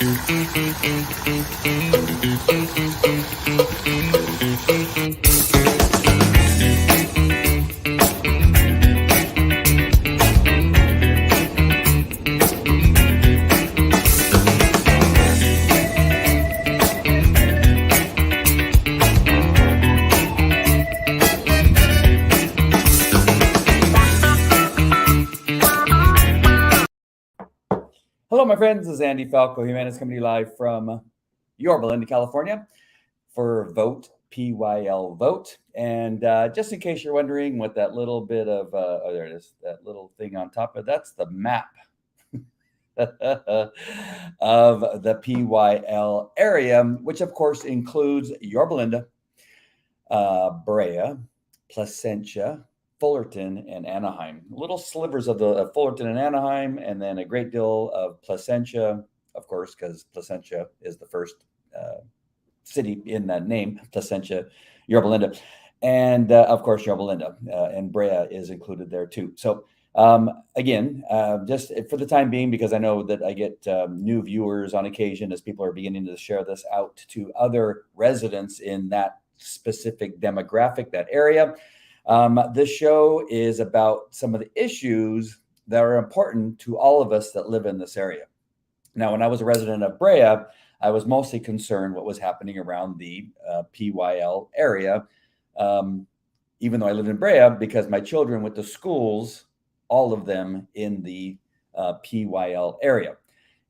Hello, my friends. This is Andy Falco Jimenez coming to you live from Yorba Linda, California for Vote, PYL Vote. And just in case you're wondering what that little bit of, oh, there it is, that little thing on top of that's the map of the PYL area, which of course includes Yorba Linda, Brea, Placentia, Fullerton, and Anaheim. Little slivers of the Fullerton and Anaheim, and then a great deal of Placentia, of course, because Placentia is the first city in that name, Placentia Yorba Linda. And of course, Yorba Linda, and Brea is included there too. So again, just for the time being, because I know that I get new viewers on occasion as people are beginning to share this out to other residents in that specific demographic, that area. This show is about some of the issues that are important to all of us that live in this area. Now, when I was a resident of Brea, I was mostly concerned what was happening around the PYL area, even though I lived in Brea, because my children went to schools, all of them in the PYL area.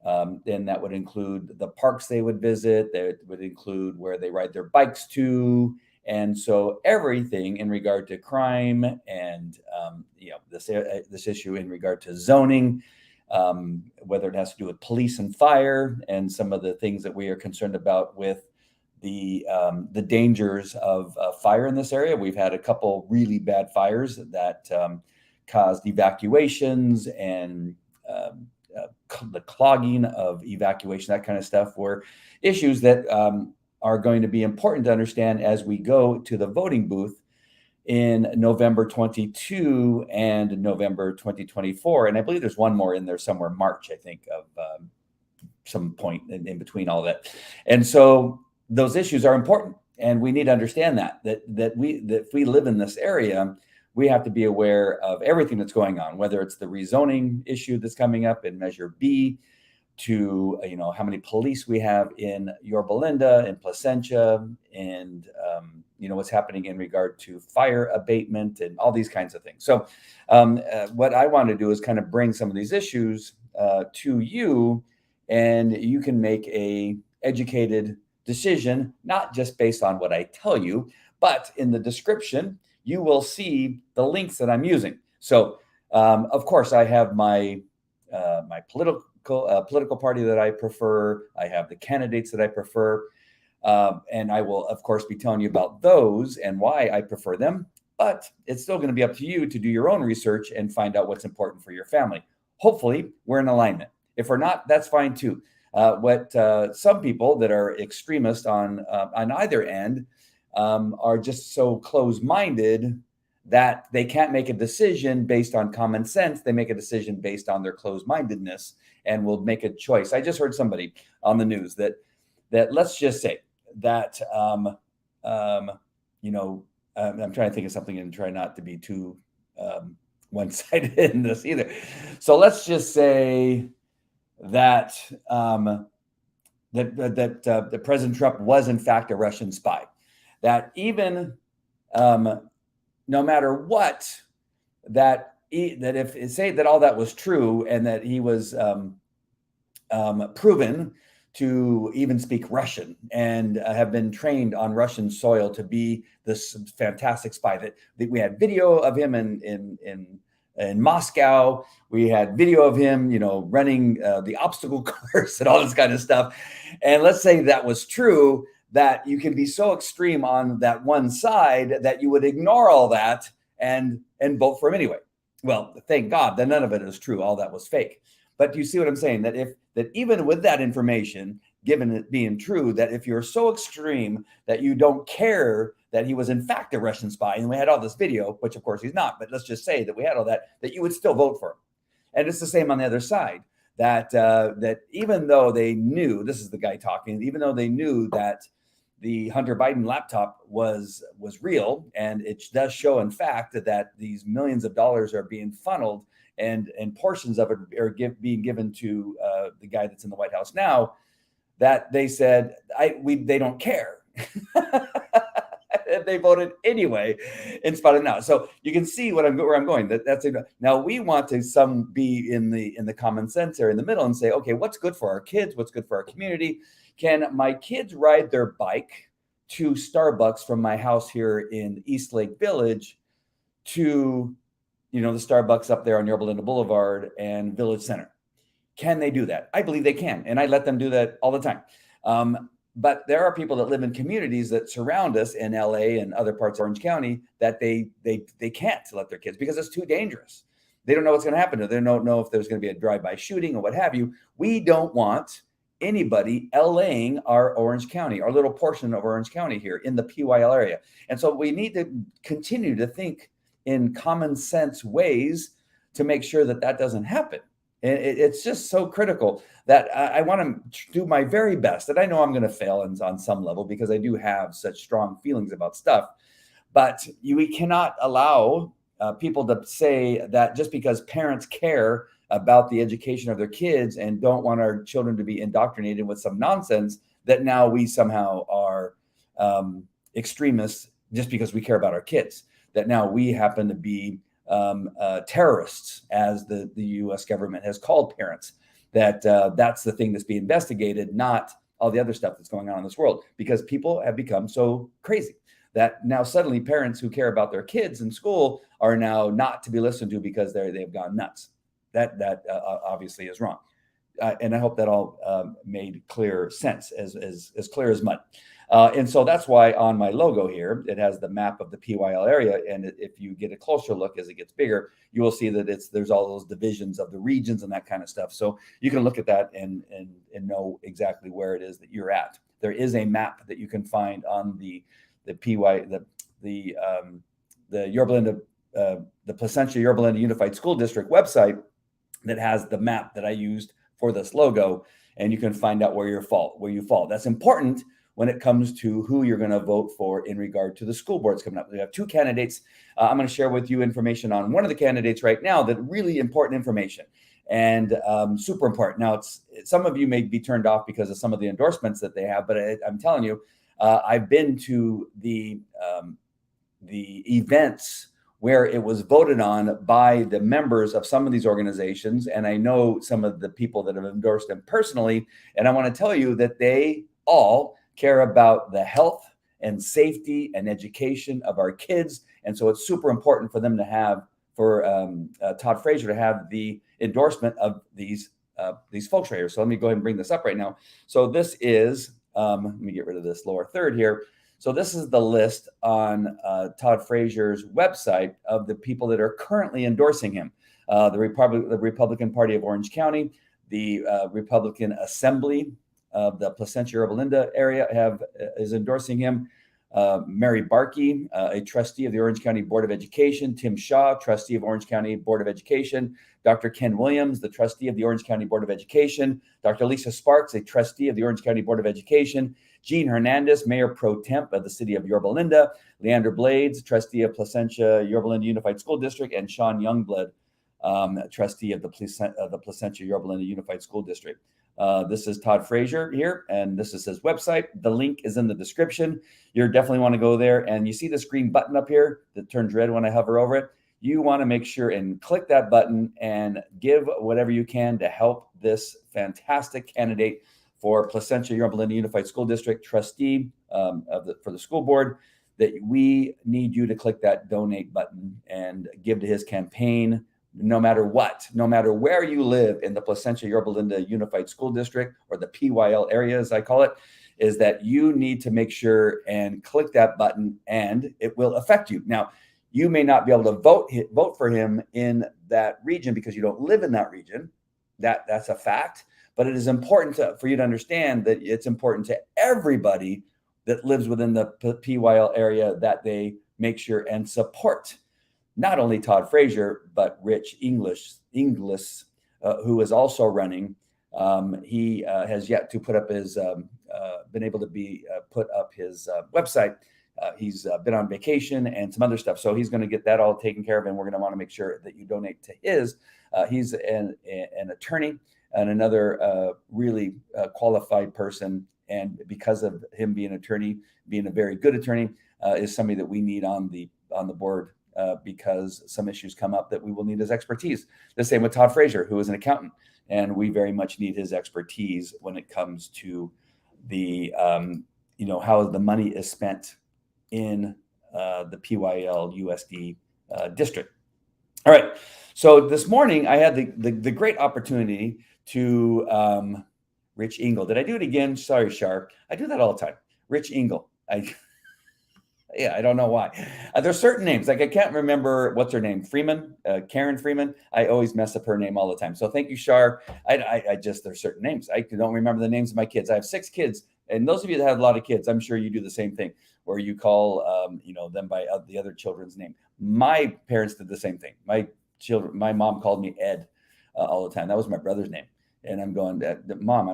And that would include the parks they would visit. That would include where they ride their bikes to. And so everything in regard to crime and, this issue in regard to zoning, whether it has to do with police and fire and some of the things that we are concerned about with the dangers of fire in this area. We've had a couple really bad fires that caused evacuations and the clogging of evacuation, that kind of stuff, were issues that are going to be important to understand as we go to the voting booth in November 22 and November 2024. And I believe there's one more in there somewhere, March, I think, of some point in between all that. And so those issues are important, and we need to understand that if we live in this area, we have to be aware of everything that's going on, whether it's the rezoning issue that's coming up in Measure B, to how many police we have in Yorba Linda and Placentia, and what's happening in regard to fire abatement and all these kinds of things. So what I want to do is kind of bring some of these issues to you, and you can make a educated decision, not just based on what I tell you, but in the description you will see the links that I'm using. So of course I have my political party that I prefer. I have the candidates that I prefer. And I will, of course, be telling you about those and why I prefer them. But it's still going to be up to you to do your own research and find out what's important for your family. Hopefully, we're in alignment. If we're not, that's fine too. What some people that are extremists on either end are just so close-minded that they can't make a decision based on common sense. They make a decision based on their closed-mindedness and will make a choice. I just heard somebody on the news that let's just say that, I'm trying to think of something and try not to be too one-sided in this either. So let's just say that that President Trump was in fact a Russian spy. That even no matter what, that if say that all that was true and that he was proven to even speak Russian and have been trained on Russian soil to be this fantastic spy, that we had video of him in Moscow. We had video of him, running the obstacle course and all this kind of stuff. And let's say that was true, that you can be so extreme on that one side that you would ignore all that and vote for him anyway. Well, thank God that none of it is true. All that was fake. But you see what I'm saying? That even with that information, given it being true, that if you're so extreme that you don't care that he was in fact a Russian spy, and we had all this video, which of course he's not, but let's just say that we had all that you would still vote for him. And it's the same on the other side, that even though they knew, this is the guy talking, even though they knew that the Hunter Biden laptop was real, and it does show, in fact, that these millions of dollars are being funneled, and portions of it are being given to the guy that's in the White House now, that they said they don't care. They voted anyway, in spite of now. So you can see where I'm going. That's it. Now we want to be in the common sense area in the middle and say, okay, what's good for our kids? What's good for our community? Can my kids ride their bike to Starbucks from my house here in Eastlake Village to, the Starbucks up there on Yorba Linda Boulevard and Village Center? Can they do that? I believe they can, and I let them do that all the time. But there are people that live in communities that surround us in LA and other parts of Orange County that they can't let their kids, because it's too dangerous. They don't know what's going to happen. They don't know if there's going to be a drive-by shooting or what have you. We don't want anybody LAing our Orange County, our little portion of Orange County here in the PYL area. And so we need to continue to think in common sense ways to make sure that doesn't happen. And it's just so critical that I want to do my very best. And I know I'm going to fail on some level because I do have such strong feelings about stuff. But we cannot allow people to say that just because parents care about the education of their kids and don't want our children to be indoctrinated with some nonsense, that now we somehow are extremists just because we care about our kids. That now we happen to be terrorists, as the U.S. government has called parents. That's the thing that's being investigated, not all the other stuff that's going on in this world, because people have become so crazy that now suddenly parents who care about their kids in school are now not to be listened to because they've gone nuts. That obviously is wrong. And I hope that all made clear sense, as clear as mud. And so that's why on my logo here, it has the map of the PYL area. And if you get a closer look as it gets bigger, you will see that there's all those divisions of the regions and that kind of stuff. So you can look at that and know exactly where it is that you're at. There is a map that you can find on the Yorba Linda, the Placentia Yorba Linda Unified School District website that has the map that I used for this logo, and you can find out where you fall. That's important when it comes to who you're going to vote for in regard to the school boards coming up. We have two candidates. I'm going to share with you information on one of the candidates right now, that really important information and super important. Now, some of you may be turned off because of some of the endorsements that they have, but I'm telling you, I've been to the events where it was voted on by the members of some of these organizations, and I know some of the people that have endorsed them personally, and I want to tell you that they all care about the health and safety and education of our kids. And so it's super important for them to have, for Todd Frazier to have the endorsement of these folks right here. So let me go ahead and bring this up right now. So this is, let me get rid of this lower third here. So this is the list on Todd Frazier's website of the people that are currently endorsing him. The Republican Party of Orange County, the Republican Assembly of the Placentia Yorba Linda area is endorsing him. Mary Barkey, a trustee of the Orange County Board of Education. Tim Shaw, trustee of Orange County Board of Education. Dr. Ken Williams, the trustee of the Orange County Board of Education. Dr. Lisa Sparks, a trustee of the Orange County Board of Education. Jean Hernandez, Mayor Pro Temp of the City of Yorba Linda. Leander Blades, trustee of Placentia Yorba Linda Unified School District. And Sean Youngblood, trustee of the Placentia Yorba Linda Unified School District. This is Todd Frazier here, and this is his website. The link is in the description. You definitely want to go there, and you see this green button up here that turns red when I hover over it. You want to make sure and click that button and give whatever you can to help this fantastic candidate for Placentia Yorba Linda Unified School District trustee for the school board. That we need you to click that donate button and give to his campaign. No matter what, no matter where you live in the Placentia Yorba Linda Unified School District, or the PYL area, as I call it, is that you need to make sure and click that button, and it will affect you. Now, you may not be able to vote for him in that region because you don't live in that region. That's a fact. But it is important for you to understand that it's important to everybody that lives within the PYL area that they make sure and support not only Todd Frazier, but Rich Inglis, who is also running. He has yet to put up his, been able to put up his website. He's been on vacation and some other stuff. So he's going to get that all taken care of. And we're going to want to make sure that you donate to his. He's an attorney and another really qualified person. And because of him being an attorney, being a very good attorney, is somebody that we need on the board because some issues come up that we will need his expertise. The same with Todd Frazier, who is an accountant, and we very much need his expertise when it comes to the how the money is spent in the PYL USD district. All right. So this morning I had the great opportunity to Rich Engel. Did I do it again? Sorry, Sharp. I do that all the time. Rich Engel. Yeah, I don't know why. There's certain names, like I can't remember what's her name, Freeman, Karen Freeman. I always mess up her name all the time. So thank you, Shar. I just, there's certain names. I don't remember the names of my kids. I have 6 kids. And those of you that have a lot of kids, I'm sure you do the same thing where you call, them by the other children's name. My parents did the same thing. My mom called me Ed all the time. That was my brother's name. And I'm going, Mom,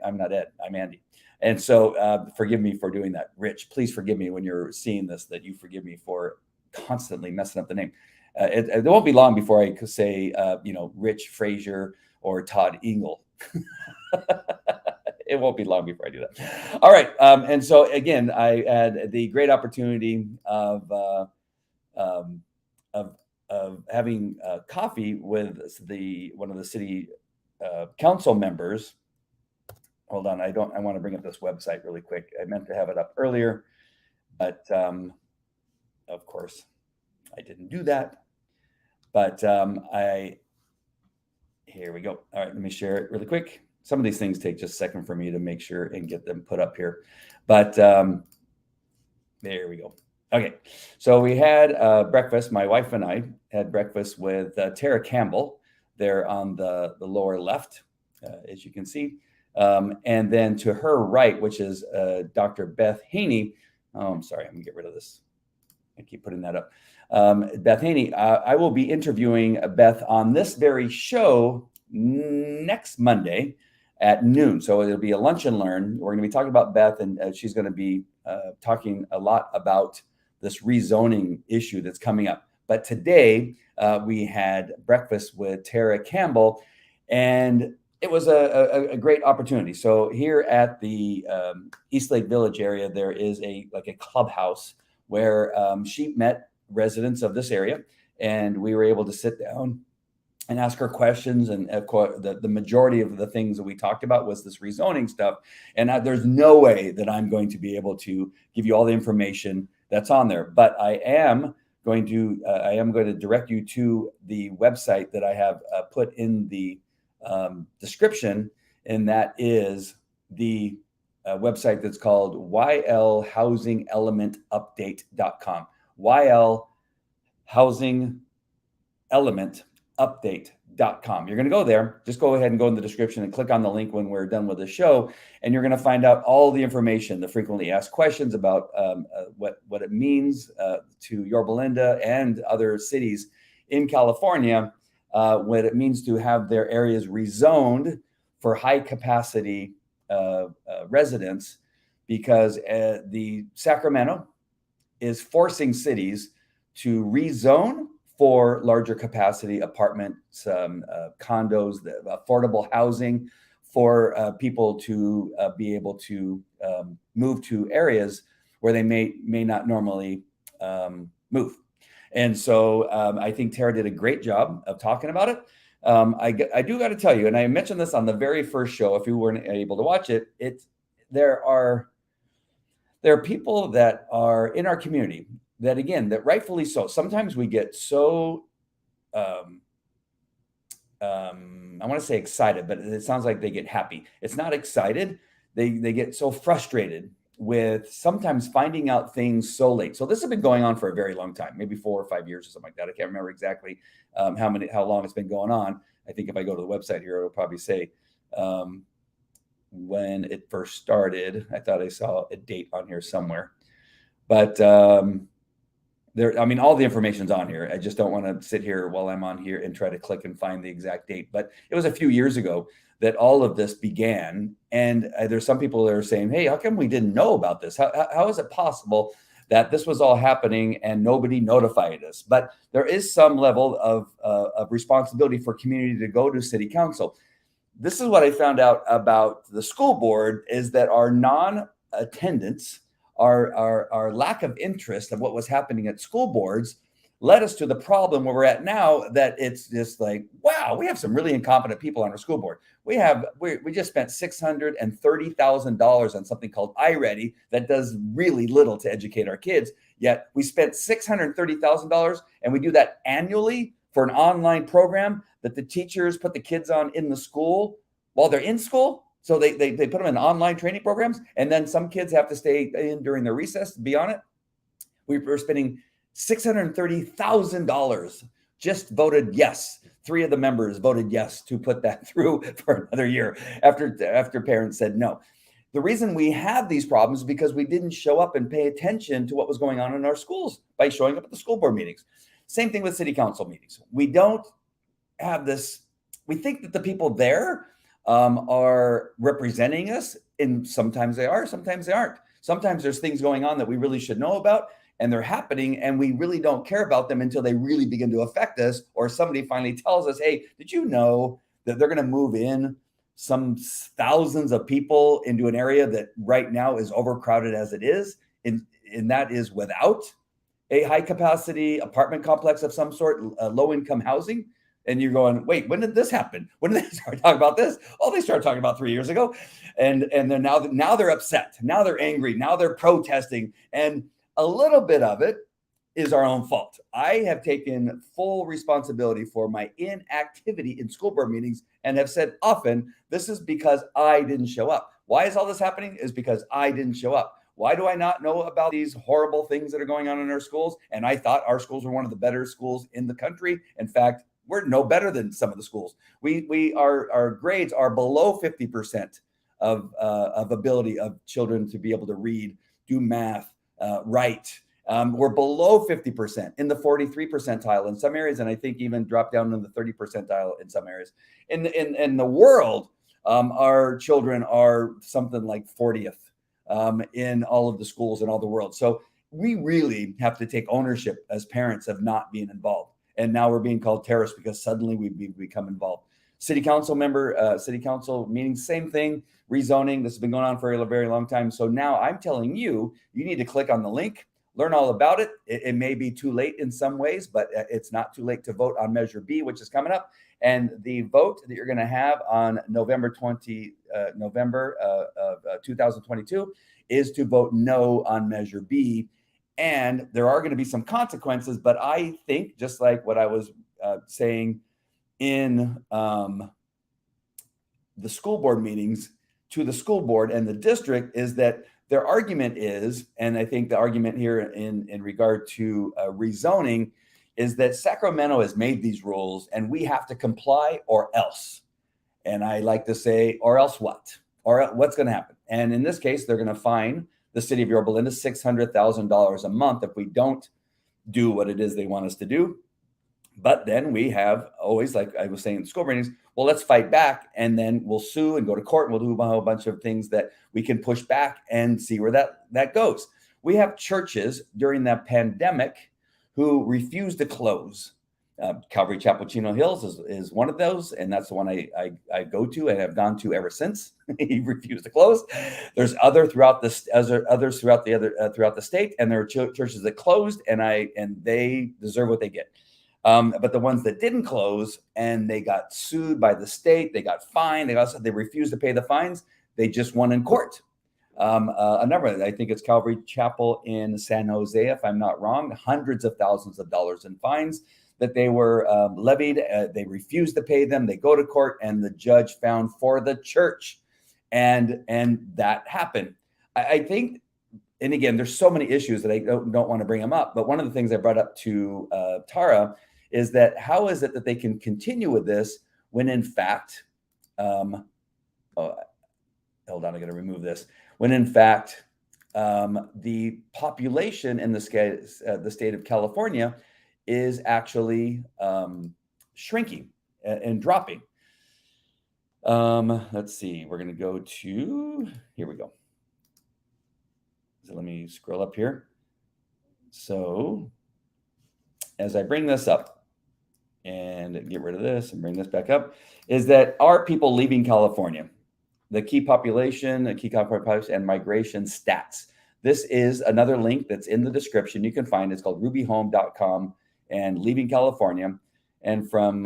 I'm not Ed, I'm Andy. And so forgive me for doing that. Rich, please forgive me when you're seeing this, that you forgive me for constantly messing up the name. It won't be long before I could say, Rich Frazier or Todd Engel. It won't be long before I do that. All right. And so again, I had the great opportunity of having coffee with one of the city council members. Hold on, I want to bring up this website really quick. I meant to have it up earlier, but of course I didn't do that. But here we go. All right, let me share it really quick. Some of these things take just a second for me to make sure and get them put up here. But there we go. Okay, so we had breakfast. My wife and I had breakfast with Tara Campbell there on the lower left, as you can see. And then to her right, which is Dr. Beth Haney. Oh, I'm sorry. I'm going to get rid of this. I keep putting that up. Beth Haney. I will be interviewing Beth on this very show next Monday at noon. So it'll be a lunch and learn. We're going to be talking about Beth, and she's going to be talking a lot about this rezoning issue that's coming up. But today we had breakfast with Tara Campbell, and it was a great opportunity. So here at the East Lake Village area, there is a clubhouse where she met residents of this area, and we were able to sit down and ask her questions. And of course, the majority of the things that we talked about was this rezoning stuff. And there's no way that I'm going to be able to give you all the information that's on there, but I am going to direct you to the website that I have put in the description, and that is the website that's called ylhousingelementupdate.com. ylhousingelementupdate.com. You're going to go there. Just go ahead and go in the description and click on the link when we're done with the show, and you're going to find out all the information, the frequently asked questions about what it means to Yorba Linda and other cities in California, what it means to have their areas rezoned for high capacity residents, because the Sacramento is forcing cities to rezone for larger capacity apartments, condos, affordable housing for people to be able to move to areas where they may not normally move. And so I think Tara did a great job of talking about it. I do got to tell you, and I mentioned this on the very first show, if you weren't able to watch it, there are people that are in our community that, again, that rightfully so. Sometimes we get so, I want to say excited, but it sounds like they get happy. It's not excited. They get so frustrated with sometimes finding out things so late. So this has been going on for a very long time, maybe 4 or 5 years or something like that. I can't remember exactly how long it's been going on. I think if I go to the website here, it'll probably say when it first started. I thought I saw a date on here somewhere, but there, I mean, all the information's on here. I just don't want to sit here while I'm on here and try to click and find the exact date. But it was a few years ago that all of this began. And there's some people that are saying, hey, how come we didn't know about this? How is it possible that this was all happening and nobody notified us? But there is some level of responsibility for community to go to city council. This is what I found out about the school board, is that our non-attendance, our lack of interest of what was happening at school boards led us to the problem where we're at now, that it's just like, wow, we have some really incompetent people on our school board. We just spent $630,000 on something called iReady that does really little to educate our kids. Yet we spent $630,000, and we do that annually for an online program that the teachers put the kids on in the school while they're in school. So they put them in online training programs, and then some kids have to stay in during their recess to be on it. We were spending $630,000, just voted yes. 3 of the members voted yes to put that through for another year after parents said no. The reason we have these problems is because we didn't show up and pay attention to what was going on in our schools by showing up at the school board meetings. Same thing with city council meetings. We don't have this. We think that the people there are representing us, and sometimes they are, sometimes they aren't. Sometimes there's things going on that we really should know about, and they're happening, and we really don't care about them until they really begin to affect us, or somebody finally tells us, hey, did you know that they're going to move in some thousands of people into an area that right now is overcrowded as it is, and that is without a high capacity apartment complex of some sort, low income housing. And you're going, wait, when did this happen? When did they start talking about this? Oh, they started talking about 3 years ago. And then now they're upset. Now they're angry. Now they're protesting. And a little bit of it is our own fault. I have taken full responsibility for my inactivity in school board meetings and have said often, this is because I didn't show up. Why is all this happening? Is because I didn't show up. Why do I not know about these horrible things that are going on in our schools? And I thought our schools were one of the better schools in the country. In fact, we're no better than some of the schools. Our grades are below 50% of ability of children to be able to read, do math, write. We're below 50% in the 43 percentile in some areas, and I think even drop down in the 30 percentile in some areas. In the world, our children are something like 40th in all of the schools in all the world. So we really have to take ownership as parents of not being involved. And now we're being called terrorists because suddenly we've become involved. City council meetings, same thing. Rezoning, this has been going on for a very long time. So now I'm telling you, you need to click on the link, learn all about it. It may be too late in some ways, but it's not too late to vote on Measure B, which is coming up. And the vote that you're going to have on November of 2022 is to vote no on Measure B. And there are going to be some consequences, but I think, just like what I was saying in the school board meetings to the school board and the district, is that their argument is, and I think the argument here in regard to rezoning, is that Sacramento has made these rules and we have to comply or else. And I like to say, or else what? Or what's going to happen? And in this case, they're going to fine the city of Yorba Linda $600,000 a month if we don't do what it is they want us to do. But then we have always, like I was saying in school meetings, well, let's fight back, and then we'll sue and go to court, and we'll do a whole bunch of things that we can push back and see where that goes. We have churches during that pandemic who refuse to close. Calvary Chapel Chino Hills is one of those, and that's the one I go to and have gone to ever since. He refused to close. There's others throughout the state, and there are churches that closed, and they deserve what they get. But the ones that didn't close and they got sued by the state, they got fined. They refused to pay the fines. They just won in court. A number of, I think it's Calvary Chapel in San Jose, if I'm not wrong, hundreds of thousands of dollars in fines that they were levied. They refused to pay them. They go to court, and the judge found for the church, and that happened. I think, and again, there's so many issues that I don't want to bring them up. But one of the things I brought up to Tara is that how is it that they can continue with this when, in fact, hold on, I got to remove this. When, in fact, the population in the state of California is actually shrinking and dropping. Let's see, we're going to go to, here we go. So let me scroll up here. So as I bring this up and get rid of this and bring this back up, is that are people leaving California? The key population, and migration stats. This is another link that's in the description. You can find it. It's called rubyhome.com and leaving California. And from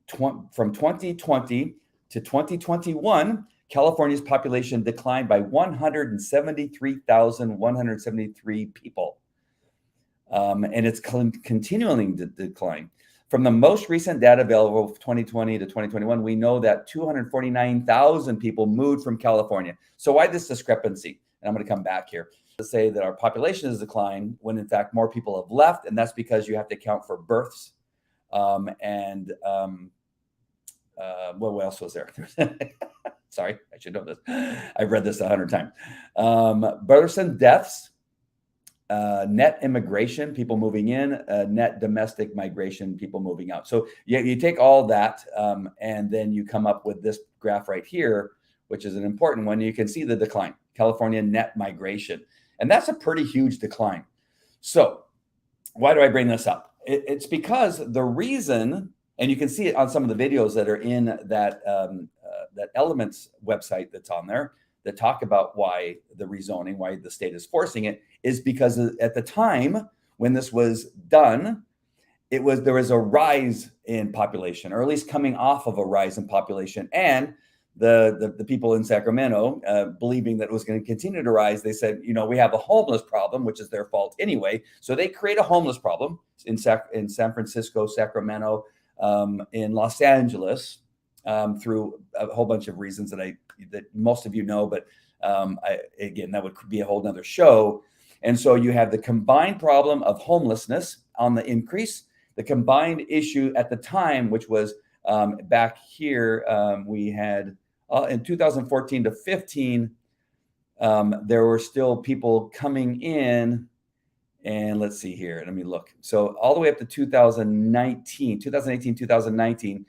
2020 to 2021, California's population declined by 173,173 people. And it's continuing to decline. From the most recent data available of 2020 to 2021, we know that 249,000 people moved from California. So why this discrepancy? And I'm going to come back here to say that our population has declined when in fact more people have left. And that's because you have to account for births. What else was there? Sorry, I should know this. I've read this 100 times. Births and deaths. Net immigration, people moving in, net domestic migration, people moving out. So you take all that and then you come up with this graph right here, which is an important one. You can see the decline, California net migration. And that's a pretty huge decline. So why do I bring this up? It's because the reason, and you can see it on some of the videos that are in that, that Elements website that's on there, that talk about why the rezoning, why the state is forcing it, is because at the time when this was done, there was a rise in population, or at least coming off of a rise in population. And the people in Sacramento, believing that it was going to continue to rise, they said, we have a homeless problem, which is their fault anyway. So they create a homeless problem in San Francisco, Sacramento, in Los Angeles, through a whole bunch of reasons that most of you know, but again, that would be a whole nother show. And so you have the combined problem of homelessness on the increase, the combined issue at the time, which was back here, we had in 2014 to 15, there were still people coming in. And let's see here, let me look. So all the way up to 2018, 2019,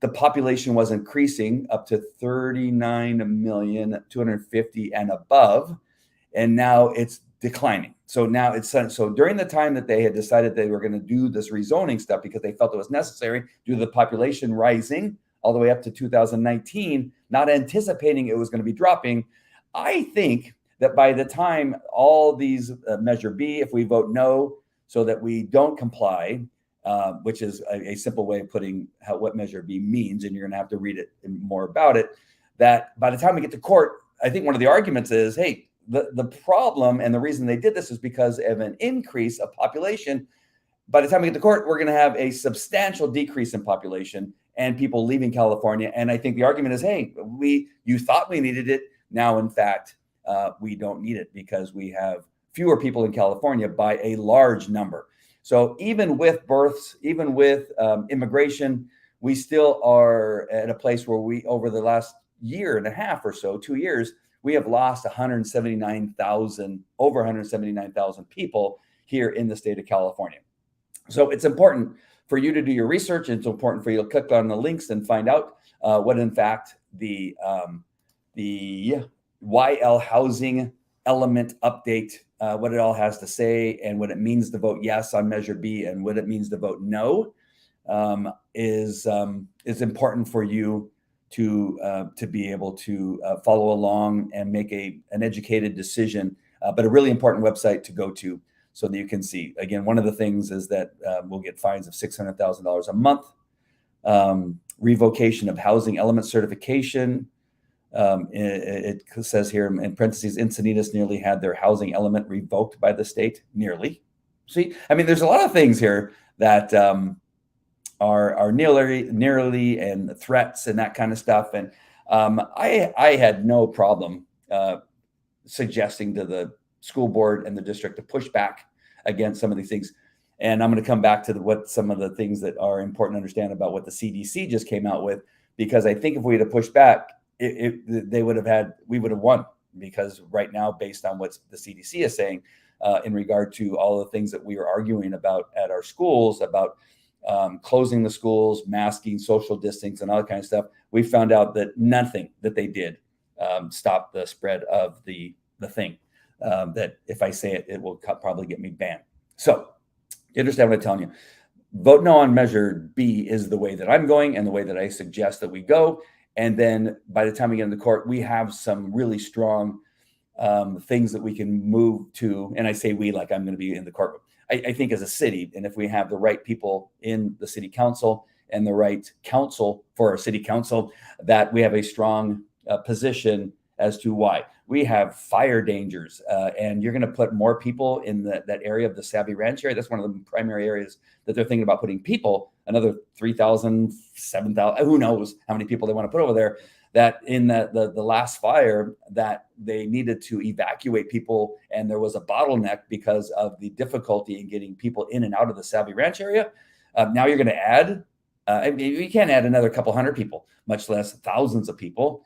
the population was increasing up to 39,250,000 and above, and now it's declining. So now so during the time that they had decided they were going to do this rezoning stuff because they felt it was necessary due to the population rising all the way up to 2019, not anticipating it was going to be dropping, I think that by the time all these Measure B, if we vote no, so that we don't comply, which is a simple way of putting what Measure B means, and you're going to have to read it more about it, that by the time we get to court, I think one of the arguments is, hey, the problem and the reason they did this is because of an increase of population. By the time we get to court, we're going to have a substantial decrease in population and people leaving California. And I think the argument is, hey, you thought we needed it. Now, in fact, we don't need it because we have fewer people in California by a large number. So even with births, even with immigration, we still are at a place where over the last year and a half or so, 2 years, we have lost over 179,000 people here in the state of California. So it's important for you to do your research. It's important for you to click on the links and find out what, in fact, the YL housing element update, what it all has to say, and what it means to vote yes on Measure B and what it means to vote no is important for you to be able to follow along and make an educated decision, but a really important website to go to so that you can see. Again, one of the things is that we'll get fines of $600,000 a month, revocation of housing element certification. It says here in parentheses, Encinitas nearly had their housing element revoked by the state. Nearly. See, I mean, there's a lot of things here that are nearly and threats and that kind of stuff. And I had no problem suggesting to the school board and the district to push back against some of these things. And I'm going to come back to what some of the things that are important to understand about what the CDC just came out with, because I think if we had pushed back, we would have won. because right now, based on what the CDC is saying in regard to all the things that we are arguing about at our schools, about closing the schools, masking, social distancing, and all that kind of stuff, we found out that nothing that they did stopped the spread of the thing. That if I say it, it will probably get me banned. So you understand what I'm telling you. Vote no on Measure B is the way that I'm going and the way that I suggest that we go. And then by the time we get into court, we have some really strong things that we can move to. And I say we like I'm going to be in the courtroom. I think as a city, and if we have the right people in the city council and the right council for our city council, that we have a strong position as to why. We have fire dangers, and you're going to put more people in that area of the Savvy Ranch area. That's one of the primary areas that they're thinking about putting people, another 3,000, 7,000, who knows how many people they want to put over there. That in the last fire that they needed to evacuate people, and there was a bottleneck because of the difficulty in getting people in and out of the Savvy Ranch area. Now you're going to add, you can't add another couple hundred people, much less thousands of people.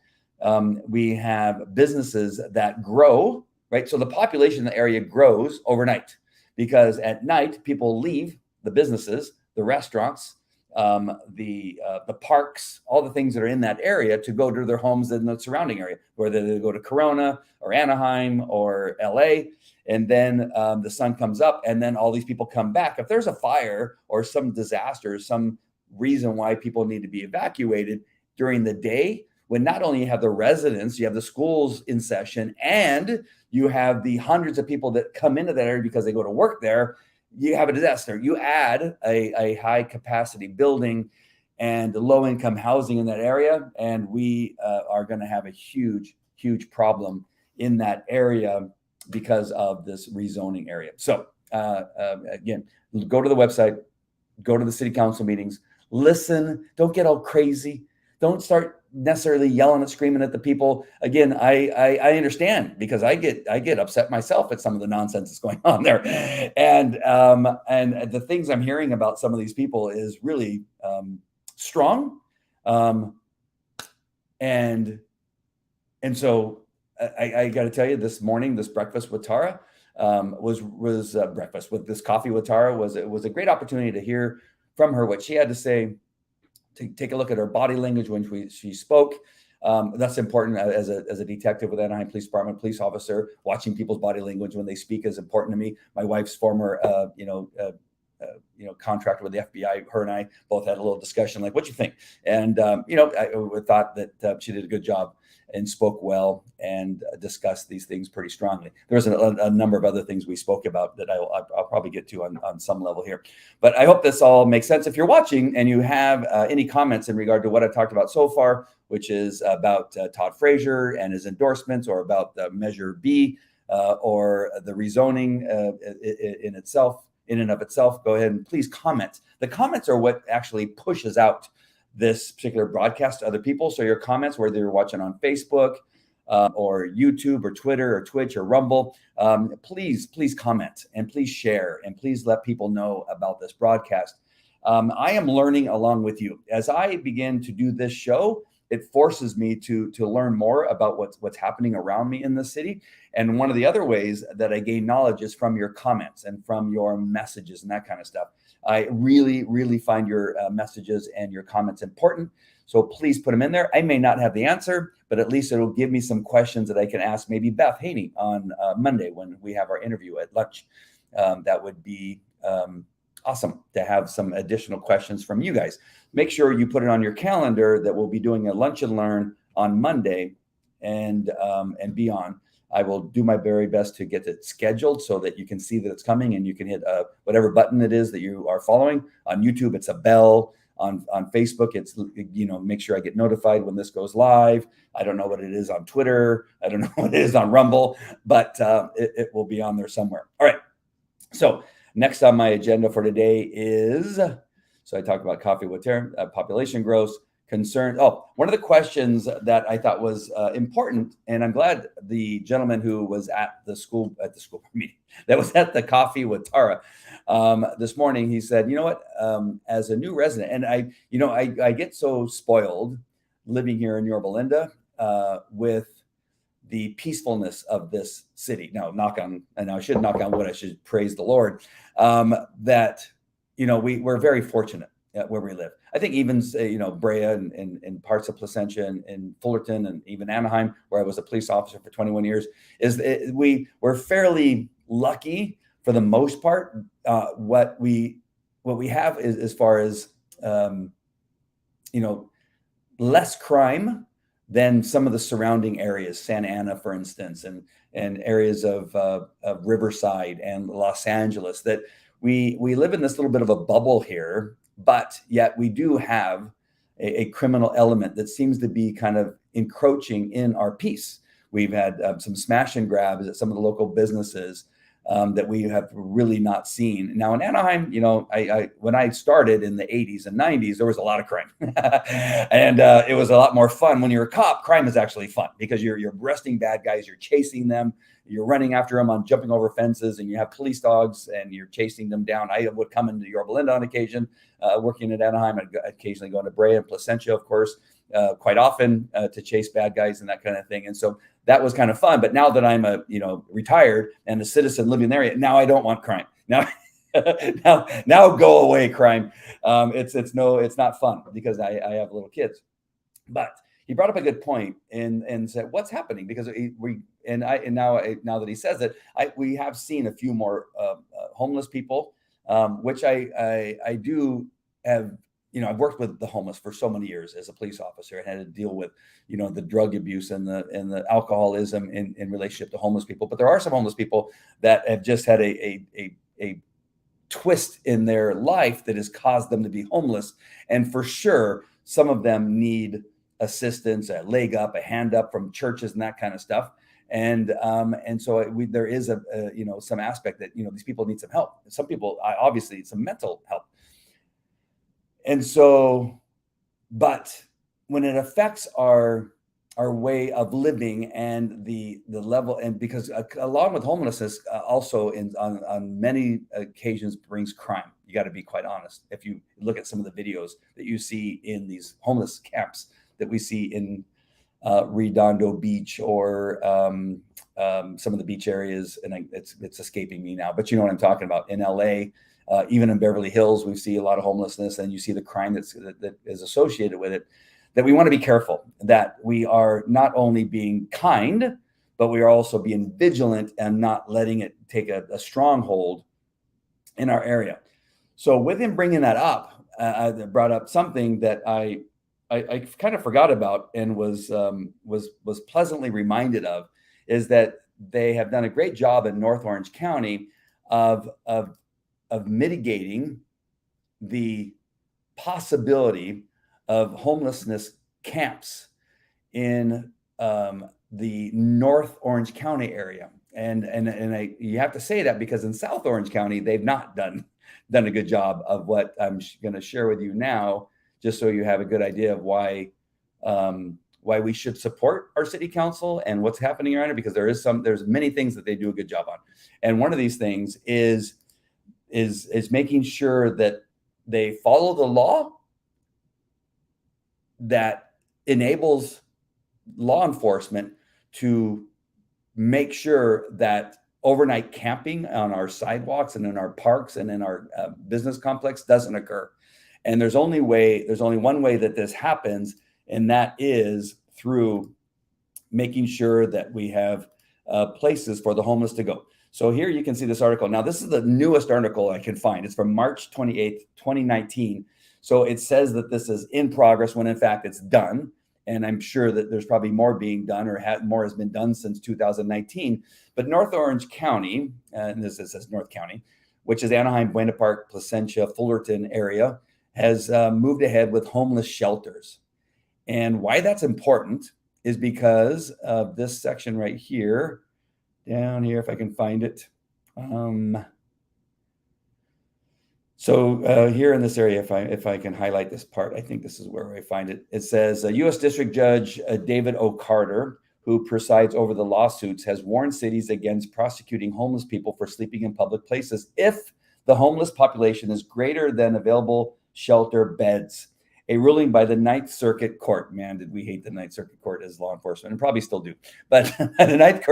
We have businesses that grow, right? So the population in the area grows overnight because at night people leave the businesses, the restaurants, the parks, all the things that are in that area to go to their homes in the surrounding area, whether they go to Corona or Anaheim or LA. And then the sun comes up and then all these people come back. If there's a fire or some disaster, some reason why people need to be evacuated during the day, when not only you have the residents, you have the schools in session, and you have the hundreds of people that come into that area because they go to work there, you have a disaster. You add a high capacity building and low income housing in that area, and we are going to have a huge problem in that area because of this rezoning area. So again, go to the website, go to the city council meetings, listen, don't get all crazy. Don't start necessarily yelling and screaming at the people. Again, I understand because I get upset myself at some of the nonsense that's going on there, and the things I'm hearing about some of these people is really strong, and so I got to tell you, this morning, this breakfast with Tara was breakfast with this coffee with Tara was a great opportunity to hear from her what she had to say. To take a look at her body language when she spoke. That's important as a detective with Anaheim Police Department, police officer. Watching people's body language when they speak is important to me. My wife's former, contractor with the FBI. Her and I both had a little discussion, like, "What you think?" And I thought that she did a good job and spoke well and discussed these things pretty strongly. There's a number of other things we spoke about that I'll probably get to on some level here. But I hope this all makes sense. If you're watching and you have any comments in regard to what I've talked about so far, which is about Todd Frazier and his endorsements, or about Measure B, or the rezoning in and of itself, go ahead and please comment. The comments are what actually pushes out this particular broadcast to other people. So your comments, whether you're watching on Facebook or YouTube or Twitter or Twitch or Rumble, please comment and please share and please let people know about this broadcast. I am learning along with you. As I begin to do this show, it forces me to learn more about what's happening around me in the city. And one of the other ways that I gain knowledge is from your comments and from your messages and that kind of stuff. I really find your messages and your comments important. So please put them in there. I may not have the answer, but at least it'll give me some questions that I can ask maybe Beth Haney on Monday when we have our interview at lunch. That would be awesome to have some additional questions from you guys. Make sure you put it on your calendar that we'll be doing a lunch and learn on Monday and beyond. I will do my very best to get it scheduled so that you can see that it's coming, and you can hit whatever button it is that you are following. On YouTube, it's a bell. On Facebook, it's, make sure I get notified when this goes live. I don't know what it is on Twitter. I don't know what it is on Rumble, but it will be on there somewhere. All right. So next on my agenda for today is, so I talked about coffee with Tara, population growth, concerns. Oh, one of the questions that I thought was important, and I'm glad the gentleman who was at the school meeting, that was at the coffee with Tara this morning, he said, "You know what? As a new resident, and I get so spoiled living here in Yorba Linda with the peacefulness of this city. Now, and I should knock on wood, I should praise the Lord, that, we're very fortunate where we live. I think even, Brea and parts of Placentia and Fullerton and even Anaheim, where I was a police officer for 21 years, we're fairly lucky for the most part. What we have is, as far as, less crime than some of the surrounding areas, Santa Ana, for instance, and areas of Riverside and Los Angeles. That we live in this little bit of a bubble here, but yet we do have a criminal element that seems to be kind of encroaching in our peace. We've had some smash and grabs at some of the local businesses that we have really not seen. Now in Anaheim, I when I started in the 80s and 90s, there was a lot of crime, and it was a lot more fun. When you're a cop, crime is actually fun because you're arresting bad guys, you're chasing them, you're running after them on jumping over fences, and you have police dogs and you're chasing them down. I would come into Yorba Linda on occasion, working at Anaheim. I'd occasionally go into Brea and Placentia, of course, quite often to chase bad guys and that kind of thing. And so that was kind of fun. But now that I'm retired and a citizen living in the area, now I don't want crime. Now, now go away, crime. It's not fun because I have little kids. But he brought up a good point and said, what's happening? Because now that he says it, we have seen a few more homeless people, which I do have. I've worked with the homeless for so many years as a police officer and had to deal with, the drug abuse and the alcoholism in relationship to homeless people. But there are some homeless people that have just had a twist in their life that has caused them to be homeless. And for sure, some of them need assistance, a leg up, a hand up from churches and that kind of stuff. And so there is some aspect that, these people need some help. Some people, obviously, some mental help. And so, but when it affects our way of living and the level, and because along with homelessness, also on many occasions brings crime. You got to be quite honest. If you look at some of the videos that you see in these homeless camps that we see in Redondo Beach or some of the beach areas, and it's escaping me now, but you know what I'm talking about, in LA. Even in Beverly Hills, we see a lot of homelessness, and you see the crime that is associated with it. That we want to be careful that we are not only being kind, but we are also being vigilant and not letting it take a stronghold in our area. So with him bringing that up, I brought up something that I kind of forgot about and was pleasantly reminded of, is that they have done a great job in North Orange County of mitigating the possibility of homelessness camps in the North Orange County area. And you have to say that because in South Orange County, they've not done a good job of what I'm going to share with you now, just so you have a good idea of why we should support our city council and what's happening around it, because there's many things that they do a good job on. And one of these things is making sure that they follow the law that enables law enforcement to make sure that overnight camping on our sidewalks and in our parks and in our business complex doesn't occur. And there's only one way that this happens, and that is through making sure that we have places for the homeless to go. So here you can see this article. Now, this is the newest article I can find. It's from March 28th, 2019. So it says that this is in progress when in fact it's done. And I'm sure that there's probably more being done, or more has been done since 2019. But North Orange County, and this says North County, which is Anaheim, Buena Park, Placentia, Fullerton area, has moved ahead with homeless shelters. And why that's important is because of this section right here, down here, if I can find it. So here in this area, if I can highlight this part, I think this is where I find it. It says U.S. District Judge David O. Carter, who presides over the lawsuits, has warned cities against prosecuting homeless people for sleeping in public places if the homeless population is greater than available shelter beds. a ruling by the Ninth Circuit Court. Man, did we hate the Ninth Circuit Court as law enforcement, and probably still do. But the Ninth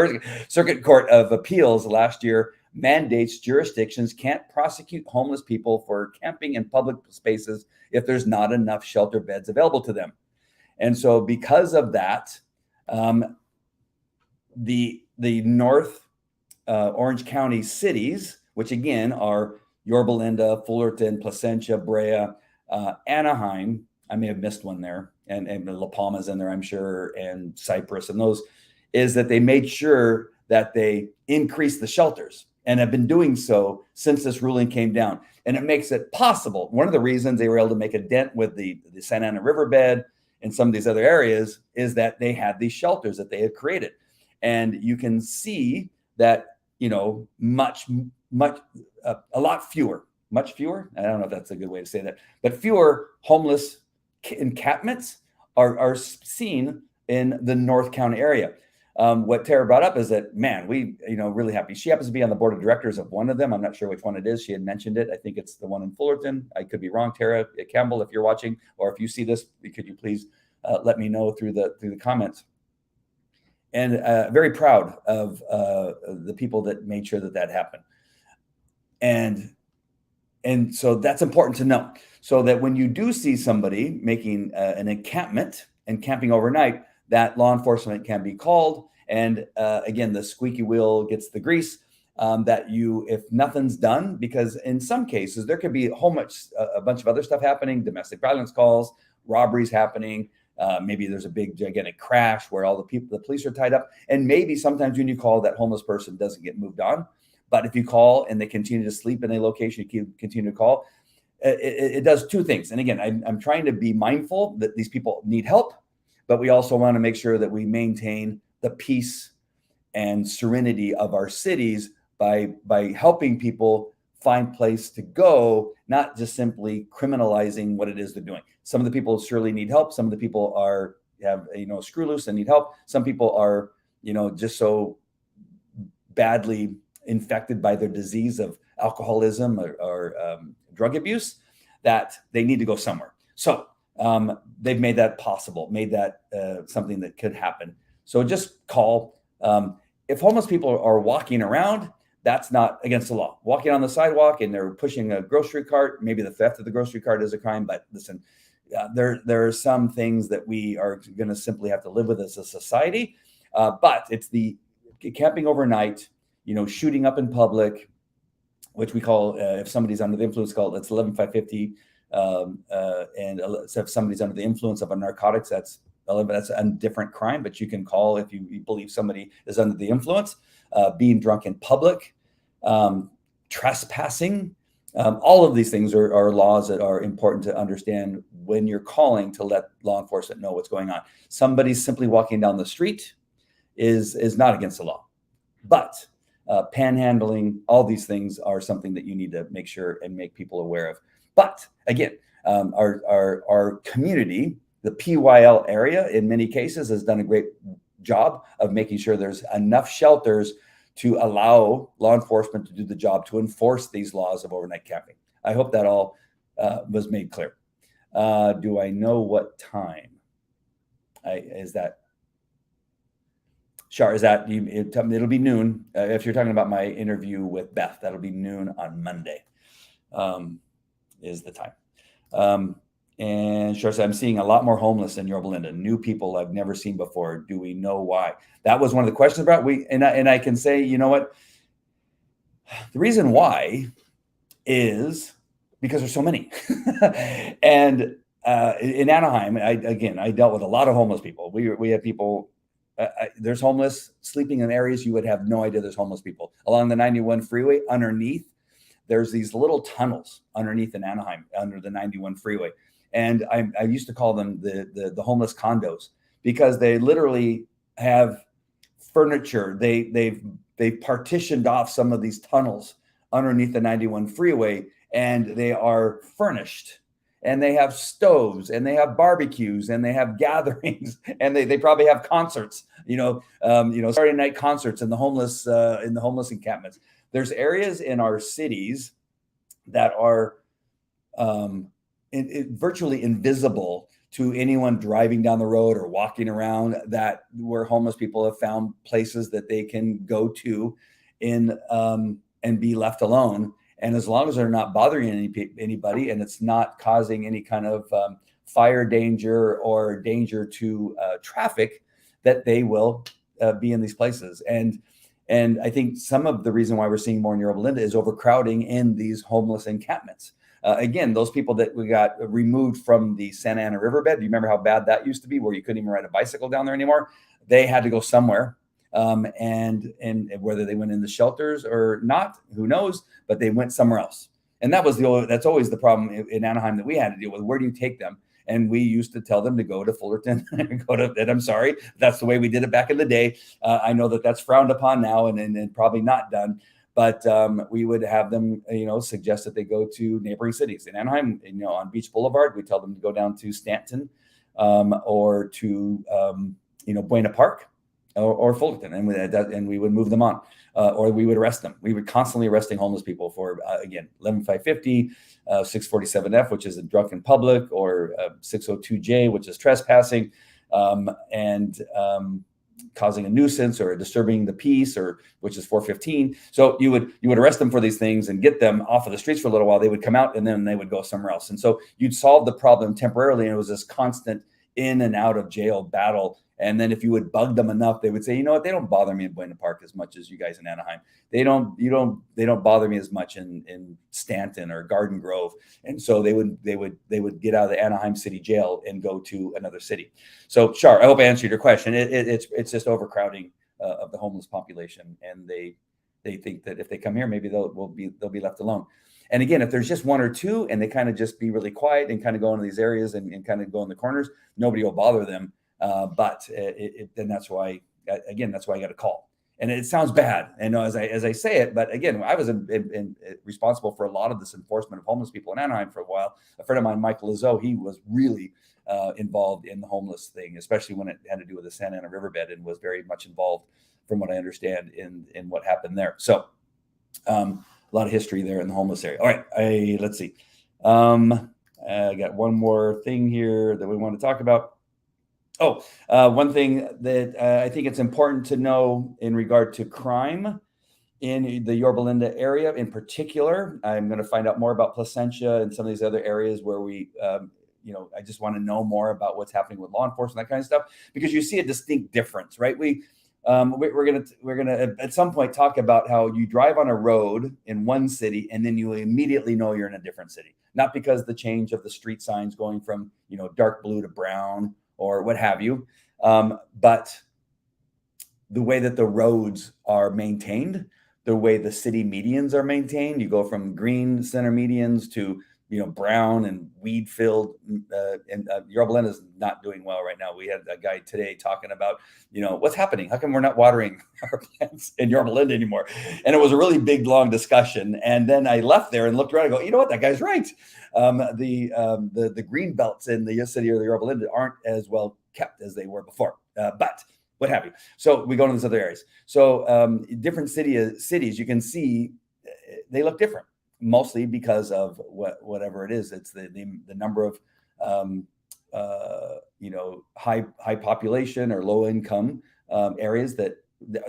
Circuit Court of Appeals last year mandates jurisdictions can't prosecute homeless people for camping in public spaces if there's not enough shelter beds available to them. And so because of that, the North Orange County cities, which again are Yorba Linda, Fullerton, Placentia, Brea, Anaheim, I may have missed one there, and La Palma's in there, I'm sure, and Cypress, and those, is that they made sure that they increased the shelters and have been doing so since this ruling came down. And it makes it possible. One of the reasons they were able to make a dent with the Santa Ana riverbed and some of these other areas is that they had these shelters that they had created. And you can see that, you know, a lot fewer, much fewer. I don't know if that's a good way to say that, but fewer homeless encampments are seen in the North County area. What Tara brought up is that, man, we, really happy. She happens to be on the board of directors of one of them. I'm not sure which one it is. She had mentioned it. I think it's the one in Fullerton. I could be wrong. Tara Campbell, if you're watching, or if you see this, could you please let me know through the comments. And very proud of the people that made sure that happened. And so that's important to know, so that when you do see somebody making an encampment and camping overnight, that law enforcement can be called. And again, the squeaky wheel gets the grease. That if nothing's done, because in some cases there could be a bunch of other stuff happening, domestic violence calls, robberies happening. Maybe there's a big gigantic crash where all the police are tied up. And maybe sometimes when you call, that homeless person doesn't get moved on. But if you call and they continue to sleep in a location, you continue to call, it does two things. And again, I'm trying to be mindful that these people need help, but we also want to make sure that we maintain the peace and serenity of our cities by helping people find place to go, not just simply criminalizing what it is they're doing. Some of the people surely need help. Some of the people have screw loose and need help. Some people are, just so badly infected by their disease of alcoholism or drug abuse that they need to go somewhere. So they've made that possible, made that something that could happen. So just call. If homeless people are walking around, that's not against the law. Walking on the sidewalk and they're pushing a grocery cart, maybe the theft of the grocery cart is a crime. But listen, there are some things that we are going to simply have to live with as a society. But it's the camping overnight, shooting up in public, which we call, if somebody's under the influence, it's 11550. And if somebody's under the influence of a narcotics, that's a different crime, but you can call if you believe somebody is under the influence. Being drunk in public, trespassing, all of these things are laws that are important to understand when you're calling to let law enforcement know what's going on. Somebody simply walking down the street is not against the law, but panhandling, all these things are something that you need to make sure and make people aware of. But again, our community, the PYL area, in many cases has done a great job of making sure there's enough shelters to allow law enforcement to do the job to enforce these laws of overnight camping. I hope that all was made clear. Do I know what time? Is that? Shar, is that it'll be noon. If you're talking about my interview with Beth, that'll be noon on Monday, is the time. And Shar said, I'm seeing a lot more homeless in Yorba Linda, new people I've never seen before. Do we know why? That was one of the questions about and I can say, you know what? The reason why is because there's so many. And in Anaheim, I dealt with a lot of homeless people. We have people. There's homeless sleeping in areas you would have no idea there's homeless people. Along the 91 freeway, underneath, there's these little tunnels underneath in Anaheim, under the 91 freeway. And I used to call them the homeless condos, because they literally have furniture. They've partitioned off some of these tunnels underneath the 91 freeway, and they are furnished. And they have stoves, and they have barbecues, and they have gatherings, and they probably have concerts. Saturday night concerts in the homeless encampments. There's areas in our cities that are virtually invisible to anyone driving down the road or walking around, that where homeless people have found places that they can go to in and be left alone. And as long as they're not bothering anybody and it's not causing any kind of fire danger or danger to traffic, that they will be in these places. And I think some of the reason why we're seeing more in Yorba Linda is overcrowding in these homeless encampments. Again, those people that we got removed from the Santa Ana riverbed, do you remember how bad that used to be, where you couldn't even ride a bicycle down there anymore? They had to go somewhere. And whether they went in the shelters or not, who knows, but they went somewhere else. And that's always the problem in Anaheim that we had to deal with. Where do you take them? And we used to tell them to go to Fullerton, and I'm sorry, that's the way we did it back in the day. I know that that's frowned upon now and probably not done. But we would have them, suggest that they go to neighboring cities. In Anaheim, on Beach Boulevard, we tell them to go down to Stanton or to, Buena Park or Fullerton, and we would move them on, or we would arrest them. We were constantly arresting homeless people for, again, 11550, 647F, which is a drunk in public, or 602J, which is trespassing, and causing a nuisance or disturbing the peace, or which is 415. So you would arrest them for these things and get them off of the streets for a little while. They would come out and then they would go somewhere else. And so you'd solve the problem temporarily, and it was this constant in and out of jail battle. And then if you would bug them enough, they would say, you know what, they don't bother me in Buena Park as much as you guys in Anaheim. They don't bother me as much in Stanton or Garden Grove. And so they would get out of the Anaheim City Jail and go to another city. So Shar, I hope I answered your question. It's just overcrowding of the homeless population, and they think that if they come here, maybe they'll be left alone. And again, if there's just one or two and they kind of just be really quiet and kind of go into these areas and kind of go in the corners, nobody will bother them. But then that's why I got a call. And it sounds bad, and as I say it, but again, I was responsible for a lot of this enforcement of homeless people in Anaheim for a while. A friend of mine, Michael Lizzo, he was really involved in the homeless thing, especially when it had to do with the Santa Ana riverbed, and was very much involved, from what I understand, in what happened there. So a lot of history there in the homeless area. All right, let's see. I got one more thing here that we want to talk about. One thing that I think it's important to know in regard to crime in the Yorba Linda area in particular. I'm going to find out more about Placentia and some of these other areas where we, I just want to know more about what's happening with law enforcement, that kind of stuff, because you see a distinct difference, right? We're gonna at some point talk about how you drive on a road in one city and then you immediately know you're in a different city, not because the change of the street signs going from dark blue to brown or what have you, but the way that the roads are maintained, the way the city medians are maintained. You go from green center medians to brown and weed filled, and Yorba Linda is not doing well right now. We had a guy today talking about what's happening. How come we're not watering our plants in Yorba Linda anymore? And it was a really big, long discussion. And then I left there and looked around and go, you know what, that guy's right. The green belts in the city of the Yorba Linda aren't as well kept as they were before, but what have you. So we go into these other areas. So different cities, you can see they look different, mostly because of whatever it is. It's the number of high population or low income areas that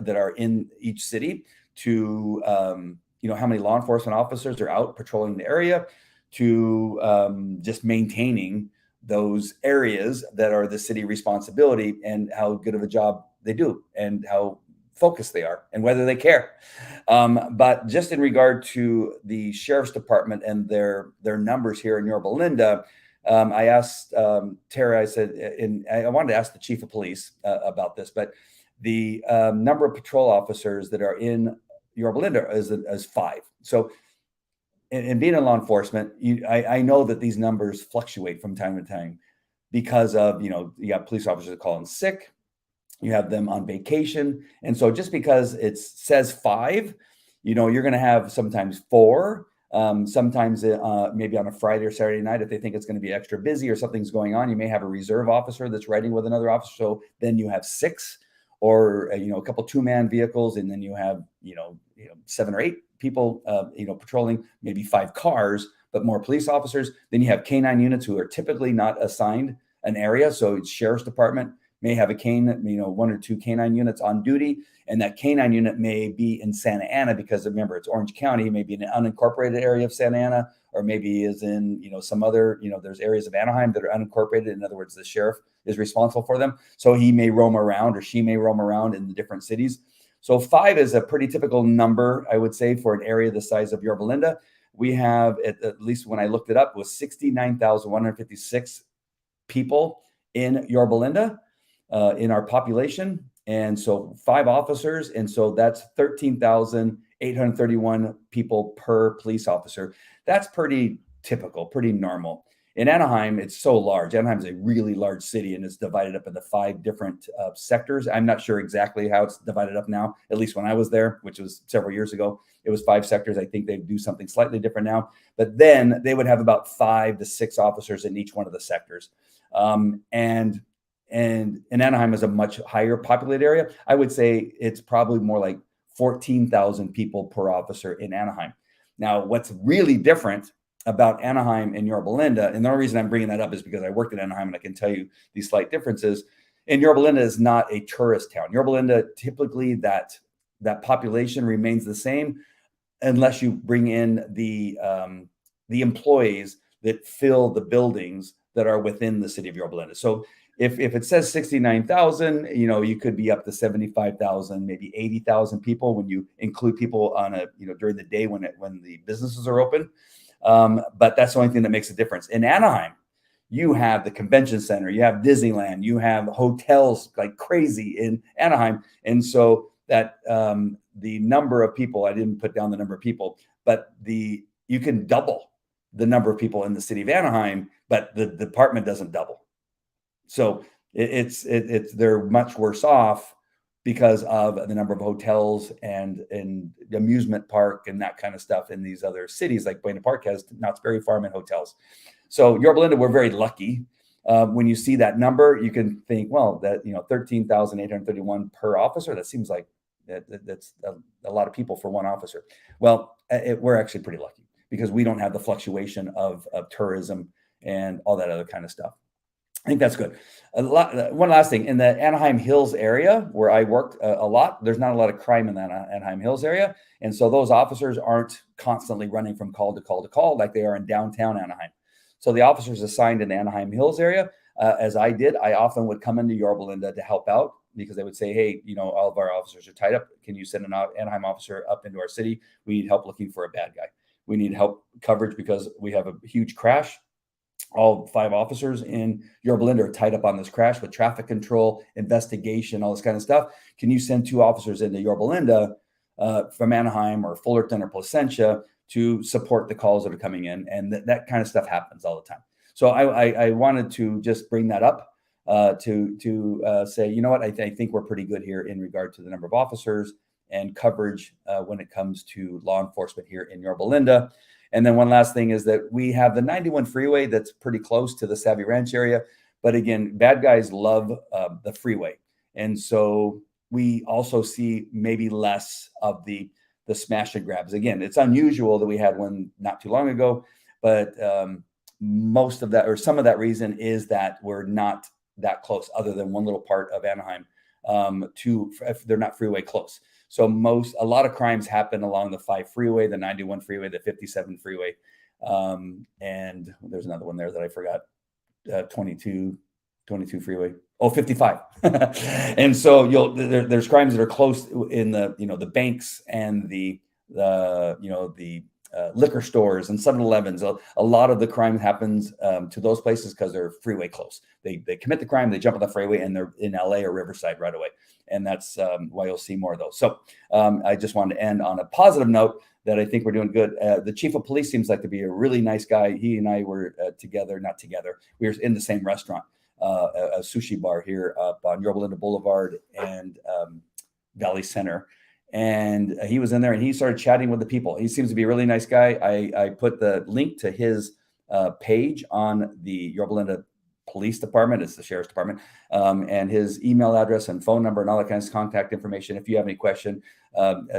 are in each city, to how many law enforcement officers are out patrolling the area, to just maintaining those areas that are the city responsibility, and how good of a job they do, and how focused they are, and whether they care. But just in regard to the sheriff's department and their numbers here in Yorba Linda, I asked Tara, I said, and I wanted to ask the chief of police about this, but the number of patrol officers that are in Yorba Linda is 5. So, and being in law enforcement, I know that these numbers fluctuate from time to time because of, you got police officers that call in sick, you have them on vacation. And so just because it says 5, you're going to have sometimes 4, sometimes maybe on a Friday or Saturday night, if they think it's going to be extra busy or something's going on, you may have a reserve officer that's riding with another officer. So then you have 6, or, a couple 2-man vehicles. And then you have, 7 or 8 people, patrolling, maybe 5 cars, but more police officers. Then you have canine units who are typically not assigned an area. So sheriff's department may have one or two canine units on duty, and that canine unit may be in Santa Ana because remember it's Orange County, maybe in an unincorporated area of Santa Ana, or maybe is in some other there's areas of Anaheim that are unincorporated. In other words, the sheriff is responsible for them, so he may roam around or she may roam around in the different cities. So 5 is a pretty typical number, I would say, for an area the size of Yorba Linda. We have, at least when I looked it up, was 69,156 people in Yorba Linda in our population. And so 5 officers. And so that's 13,831 people per police officer. That's pretty typical, pretty normal. In Anaheim, it's so large. Anaheim is a really large city, and it's divided up into 5 different sectors. I'm not sure exactly how it's divided up now, at least when I was there, which was several years ago. It was 5 sectors. I think they do something slightly different now. But then they would have about 5 to 6 officers in each one of the sectors. And Anaheim is a much higher populated area. I would say it's probably more like 14,000 people per officer in Anaheim. Now, what's really different about Anaheim and Yorba Linda, and the only reason I'm bringing that up is because I worked in Anaheim and I can tell you these slight differences. And Yorba Linda is not a tourist town. Yorba Linda, typically that population remains the same unless you bring in the employees that fill the buildings that are within the city of Yorba Linda. So if it says 69,000, you could be up to 75,000, maybe 80,000 people when you include people on during the day when the businesses are open. But that's the only thing that makes a difference. In Anaheim, you have the convention center, you have Disneyland, you have hotels like crazy in Anaheim. And so that the number of people, I didn't put down the number of people, but you can double the number of people in the city of Anaheim, but the department doesn't double. So they're much worse off because of the number of hotels and amusement park and that kind of stuff in these other cities. Like Buena Park has Knott's Berry Farm and hotels. So Yorba Linda, we're very lucky. When you see that number, you can think, well, that 13,831 per officer. That seems like that's a lot of people for one officer. Well, we're actually pretty lucky because we don't have the fluctuation of tourism and all that other kind of stuff. I think that's good. One last thing, in the Anaheim Hills area where I worked a lot, there's not a lot of crime in that Anaheim Hills area. And so those officers aren't constantly running from call to call to call like they are in downtown Anaheim. So the officers assigned in the Anaheim Hills area, as I did, I often would come into Yorba Linda to help out because they would say, hey, all of our officers are tied up. Can you send an Anaheim officer up into our city? We need help looking for a bad guy. We need help coverage because we have a huge crash. All 5 officers in Yorba Linda are tied up on this crash with traffic control, investigation, all this kind of stuff. Can you send 2 officers into Yorba Linda from Anaheim or Fullerton or Placentia to support the calls that are coming in? And that kind of stuff happens all the time. So I wanted to just bring that up to say, you know what, I think we're pretty good here in regard to the number of officers and coverage when it comes to law enforcement here in Yorba Linda. And then one last thing is that we have the 91 freeway that's pretty close to the Savvy Ranch area. But again, bad guys love the freeway. And so we also see maybe less of the smash and grabs. Again, it's unusual that we had one not too long ago, but most of that or some of that reason is that we're not that close other than one little part of Anaheim they're not freeway close. So a lot of crimes happen along the 5 freeway, the 91 freeway, the 57 freeway. And there's another one there that I forgot, 22 freeway. Oh, 55. And so there's crimes that are close in the banks and the liquor stores and 7-Elevens. A lot of the crime happens to those places because they're freeway close. They commit the crime, they jump on the freeway, and they're in LA or Riverside right away. And that's why you'll see more of those. So I just wanted to end on a positive note that I think we're doing good. The chief of police seems like to be a really nice guy. He and I were not together. We were in the same restaurant, a sushi bar here up on Yorba Linda Boulevard and Valley Center. And he was in there and he started chatting with the people. He seems to be a really nice guy. I put the link to his page on the Yorba Linda Police Department. It's the Sheriff's Department, and his email address and phone number and all that kind of contact information. If you have any question,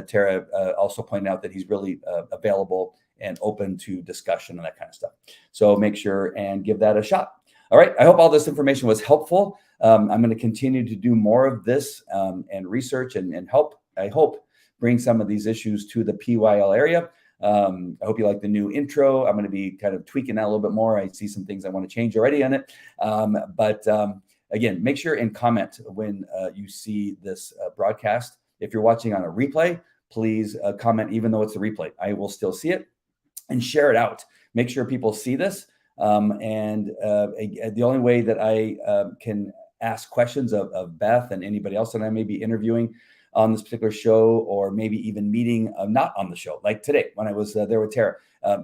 Tara also pointed out that he's really available and open to discussion and that kind of stuff. So make sure and give that a shot. All right. I hope all this information was helpful. I'm going to continue to do more of this and research and help, I hope, bring some of these issues to the PYL area. I hope you like the new intro. I'm going to be kind of tweaking that a little bit more. I see some things I want to change already on it. Again, make sure and comment when you see this broadcast. If you're watching on a replay, please comment, even though it's a replay. I will still see it, and share it out. Make sure people see this. The only way that I can ask questions of Beth and anybody else that I may be interviewing on this particular show, or maybe even meeting not on the show, like today when I was there with Tara,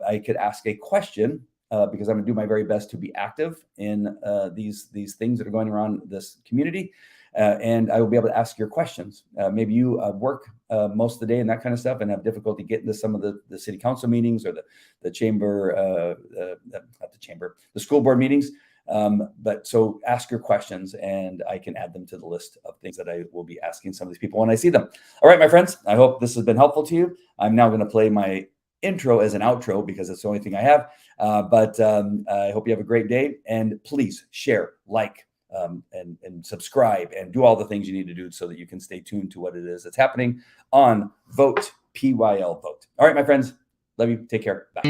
I could ask a question because I'm going to do my very best to be active in these things that are going around this community. And I will be able to ask your questions. Maybe you work most of the day and that kind of stuff and have difficulty getting to some of the city council meetings or the chamber, not the chamber, the school board meetings. But so ask your questions and I can add them to the list of things that I will be asking some of these people when I see them. All right, my friends, I hope this has been helpful to you. I'm now going to play my intro as an outro because it's the only thing I have. I hope you have a great day, and please share, like, and subscribe and do all the things you need to do so that you can stay tuned to what it is that's happening on Vote PYL Vote. All right, my friends, love you. Take care. Bye.